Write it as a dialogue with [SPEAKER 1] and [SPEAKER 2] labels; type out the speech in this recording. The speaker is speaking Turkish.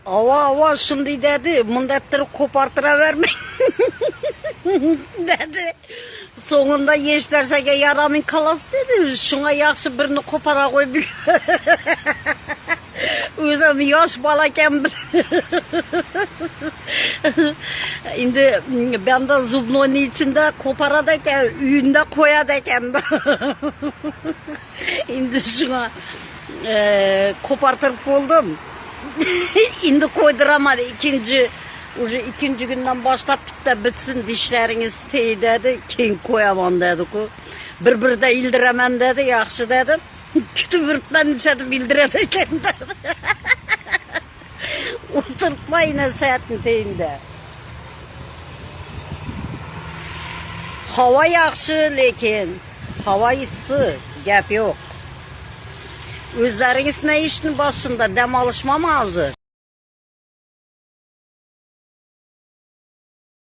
[SPEAKER 1] Ava şunday dedi, mundetleri kopartıravermeyin dedi. Sonunda yeşlersege yaramın kalas dedi. Şuna yaxşı birini kopara koy bir. Özüm yaş balaken bir. Şimdi ben de zubnonun içinde koparadayken, üyünde koyadayken de. Şimdi şuna kopartırıp oldum. Şimdi koyduramadı ikinci günden başlap bitti bitsin dişleriniz tey dedi. Keyin koyamam dedi ku. Bir de ildiremen dedi, yaxşı dedim. Kütüp ırtman içedim ildiremeyken dedi. Oturtma yine saatin teyinde. Hava yaxşı lekin hava ısı, gap yok. Özleriniz ne işin başında dem alışmam hazır.